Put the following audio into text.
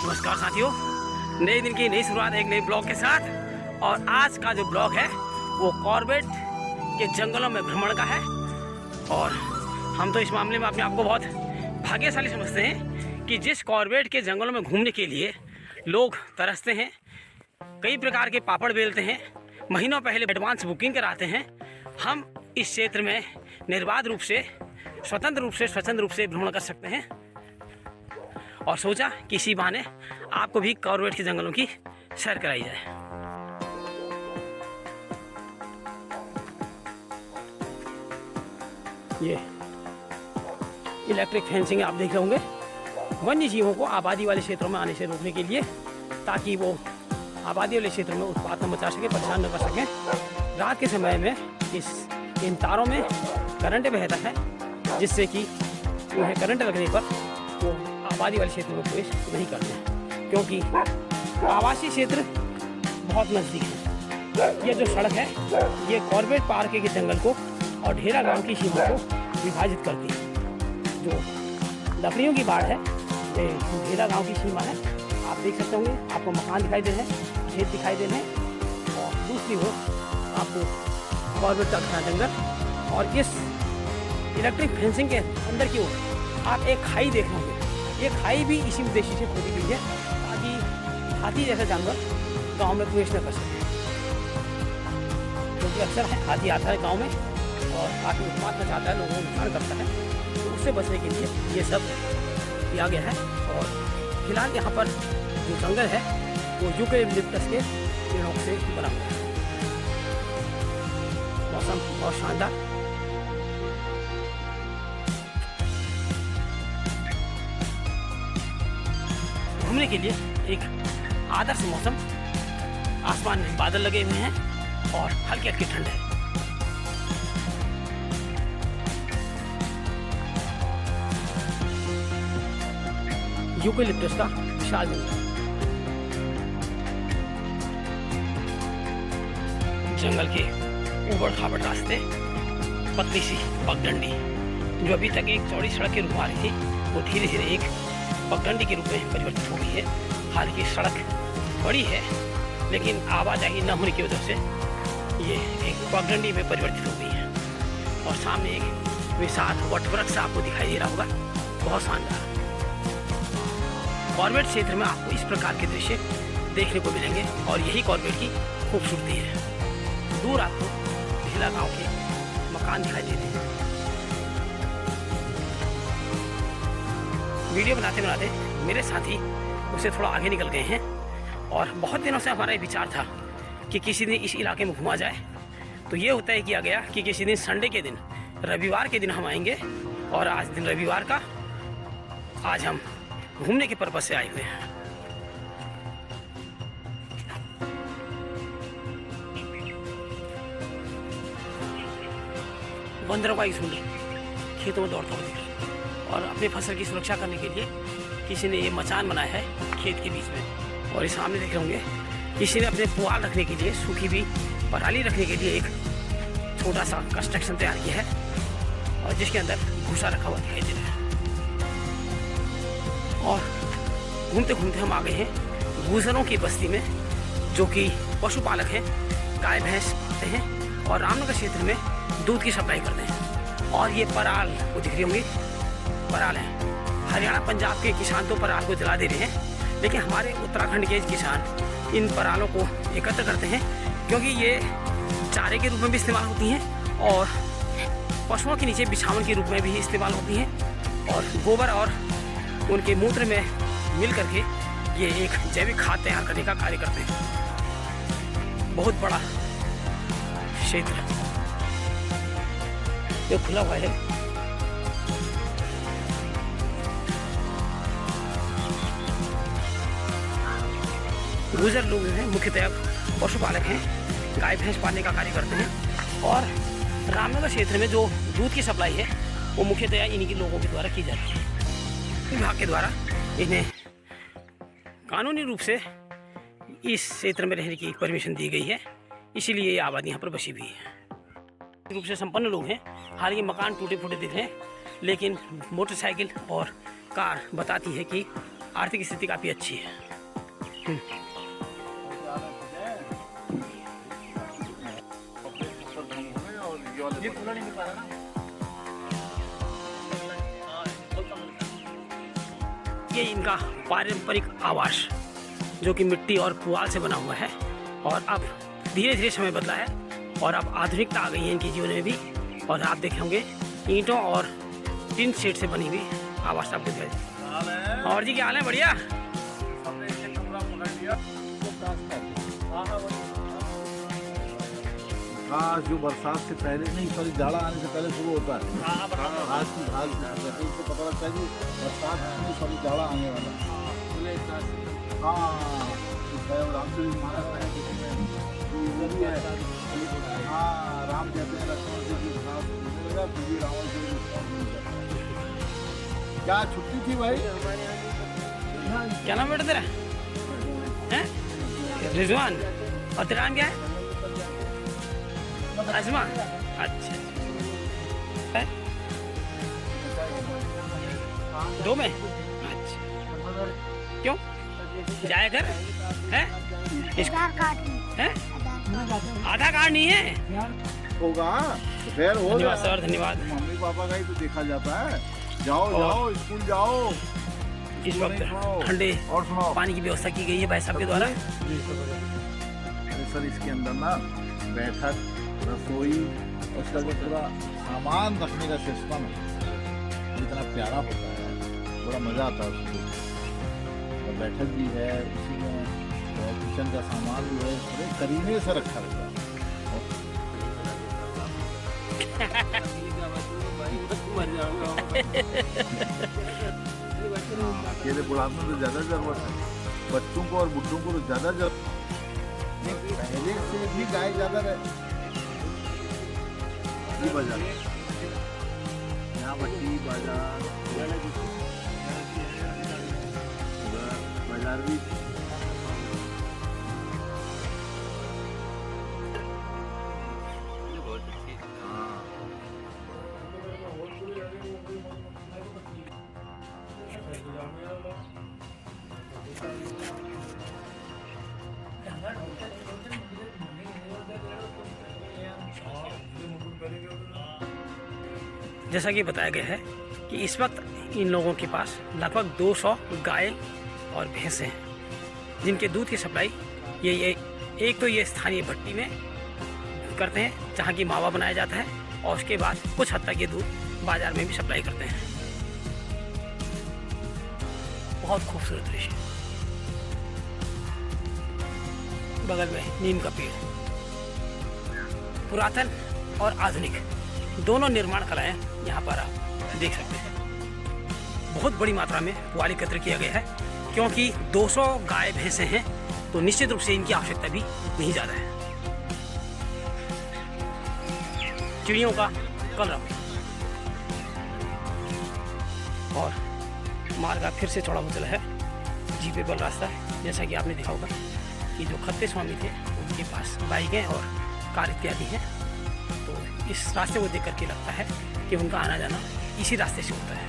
नमस्कार साथियों, नए दिन की नई शुरुआत एक नए ब्लॉग के साथ। और आज का जो ब्लॉग है वो कॉर्बेट के जंगलों में भ्रमण का है। और हम तो इस मामले में अपने आप को बहुत भाग्यशाली समझते हैं कि जिस कॉर्बेट के जंगलों में घूमने के लिए लोग तरसते हैं, कई प्रकार के पापड़ बेलते हैं, महीनों पहले एडवांस बुकिंग कराते हैं, हम इस क्षेत्र में निर्बाध रूप से स्वतंत्र रूप से भ्रमण कर सकते हैं। और सोचा कि इसी बहाने आपको भी कॉर्बेट के जंगलों की सैर कराई जाए। ये इलेक्ट्रिक फेंसिंग आप देख रहे होंगे, वन्य जीवों को आबादी वाले क्षेत्रों में आने से रोकने के लिए, ताकि वो आबादी वाले क्षेत्रों में उत्पात न मचा सके, परेशान न कर सकें। रात के समय में इन तारों में करंट बहता है, जिससे कि उन्हें करंट लगने पर वो आबादी वाले क्षेत्र में प्रवेश नहीं करते हैं, क्योंकि आवासीय क्षेत्र बहुत नज़दीक है। ये जो सड़क है ये कॉर्बेट पार्क के जंगल को और ढेरा गांव की सीमा को विभाजित करती है। जो लकड़ियों की बाड़ है ये ढेरा गांव की सीमा है। आप देख सकते होंगे, आपको मकान दिखाई दे रहे हैं, खेत दिखाई दे रहे हैं, और दूसरी ओर आपको कॉर्बेट का घना जंगल। और इस इलेक्ट्रिक फेंसिंग के अंदर की ओर आप एक खाई देख रहे होंगे। ये खाई भी इसी उद्देश्य से खोदी गई है, ताकि हाथी जैसा जानवर गांव में प्रवेश न कर सके, क्योंकि अक्सर हाथी आता है गांव में और काफ़ी उत्पात मचाता है, लोगों को नुकसान करता है। तो उससे बचने के लिए ये सब किया गया है। और फिलहाल यहाँ पर जो जंगल है वो यूकेलिप्टस के पेड़ों से बना हुआ है। मौसम बहुत शानदार। घूमने के लिए एक आदर्श मौसम, आसमान में बादल लगे हुए हैं और हल्की हल्की ठंड है। यूकेलिप्टस का विशाल जंगल, जंगल के ऊबड़ खाबड़ रास्ते, पतली सी पगडंडी जो अभी तक एक चौड़ी सड़क के रूप में आ रही थी, वो धीरे धीरे एक पगडंडी के रूप में परिवर्तित हो गई है। हालांकि सड़क बड़ी है, लेकिन आवाजाही न होने की वजह से ये एक पगडंडी में परिवर्तित हो गई है। और सामने एक विशाल वटवृक्ष आपको दिखाई दे रहा होगा, बहुत शानदार। कॉर्बेट क्षेत्र में आपको इस प्रकार के दृश्य देखने को मिलेंगे, और यही कॉर्बेट की खूबसूरती है। दूर आपको ढेला गांव के मकान दिखाई देते हैं। वीडियो बनाते बनाते मेरे साथी उससे थोड़ा आगे निकल गए हैं, और बहुत दिनों से हमारा ये विचार था कि किसी दिन इस इलाके में घुमा जाए। तो ये तय किया गया कि किसी दिन संडे के दिन, रविवार के दिन हम आएंगे। और आज दिन रविवार का, आज हम घूमने के पर्पज से आए हुए हैं। बंदरों का झुंड खेतों में दौड़ता हुआ, और अपनी फसल की सुरक्षा करने के लिए किसी ने ये मचान बनाया है खेत के बीच में। और ये सामने देख रहे होंगे, किसी ने अपने पुआल रखने के लिए, सूखी भी पराली रखने के लिए एक छोटा सा कंस्ट्रक्शन तैयार किया है, और जिसके अंदर भूसा रखा हुआ दिखाई दे रहा है। और घूमते घूमते हम आ गए हैं गुजरों की बस्ती में, जो कि पशुपालक हैं, गाय भैंस पालते हैं और रामनगर क्षेत्र में दूध की सप्लाई करते हैं। और ये पराल वो दिख रही होंगी, पराल है। हरियाणा पंजाब के किसान तो पराल को जला दे रहे हैं, लेकिन हमारे उत्तराखंड के किसान इन परालों को एकत्र करते हैं, क्योंकि ये चारे के रूप में भी इस्तेमाल होती हैं, और पशुओं के नीचे बिछावन के रूप में भी इस्तेमाल होती हैं, और गोबर और उनके मूत्र में मिल करके ये एक जैविक खाद तैयार करने का कार्य करते हैं। बहुत बड़ा क्षेत्र जो खुला हुआ है। गुजर लोग हैं, मुख्यतः पशुपालक हैं, गाय भैंस पालने का कार्य करते हैं। और रामनगर क्षेत्र में जो दूध की सप्लाई है वो मुख्यतः इन्हीं के लोगों के द्वारा की जाती है। विभाग के द्वारा इन्हें कानूनी रूप से इस क्षेत्र में रहने की परमिशन दी गई है, इसीलिए ये आबादी यहाँ पर बसी हुई है। रूप से संपन्न लोग हैं। हालांकि मकान टूटे फूटे दिख रहे हैं, लेकिन मोटरसाइकिल और कार बताती है कि आर्थिक स्थिति काफ़ी अच्छी है। ये इनका पारंपरिक आवास जो कि मिट्टी और पुआल से बना हुआ है, और अब धीरे धीरे समय बदला है और अब आधुनिकता आ गई है इनके जीवन में भी। और आप देखे होंगे ईंटों और टिन शेड से बनी हुई आवास आपको दिखाई। और जी क्या हाल है? बढ़िया। घास जो बरसात से पहले नहीं, सॉरी जाड़ा आने से पहले शुरू होता है। घास की घास इससे पता लगता है कि बरसात में सॉरी जाड़ा आने वाला है। हाँ, राम जी माना है हाँ, राम कहते हैं लक्ष्मण जी की घास रावण से क्या छुट्टी थी भाई? क्या नाम बेटा तेरा? हैं? रिजवान। और तेरा नाम क्या है? अजमा। अच्छा है? दो में? अच्छा क्यों जाए घर है? है? आधार कार्ड नहीं है? होगा तो खैर हो। धन्यवाद सर, धन्यवाद। मम्मी पापा का ही तो देखा जाता है। जाओ जाओ स्कूल जाओ। इस वक्त ठंडे और सुनाओ, पानी की व्यवस्था की गई है भाई साहब के द्वारा। सर इसके अंदर ना बैठक, रसोई, उसका जो पूरा सामान रखने का सिस्टम है इतना प्यारा होता है, बड़ा मज़ा आता है उसको। और बैठक भी है उसी में, और किचन का सामान भी है, बड़े करीने से रखा रहता है। अकेले बुढ़ापे में तो ज़्यादा ज़रूरत है, बच्चों को और बुढ़ों को तो ज़्यादा जरूरत। पहले से भी गाय ज़्यादा रहे बाजार, यहाँ बट्टी बाजार, बाजार भी जैसा कि बताया गया है कि इस वक्त इन लोगों के पास लगभग 200 गाय और भैंसें हैं, जिनके दूध की सप्लाई ये एक तो ये स्थानीय भट्टी में करते हैं जहाँ की मावा बनाया जाता है, और उसके बाद कुछ हद तक ये दूध बाजार में भी सप्लाई करते हैं। बहुत खूबसूरत दृश्य। बगल में नीम का पेड़। पुरातन और आधुनिक दोनों निर्माण कलाएं यहाँ पर आप देख सकते हैं। बहुत बड़ी मात्रा में पुआल एकत्र किया गया है, क्योंकि 200 गाय भैंसे हैं तो निश्चित रूप से इनकी आवश्यकता भी नहीं ज़्यादा है। चिड़ियों का कलरव और मार्ग फिर से चौड़ा हो चला है, जीपेबल रास्ता है। जैसा कि आपने देखा होगा कि जो खत्ते स्वामी थे उनके पास बाइकें और कार इत्यादि हैं, तो इस रास्ते को देख करके लगता है कि उनका आना जाना इसी रास्ते से होता है।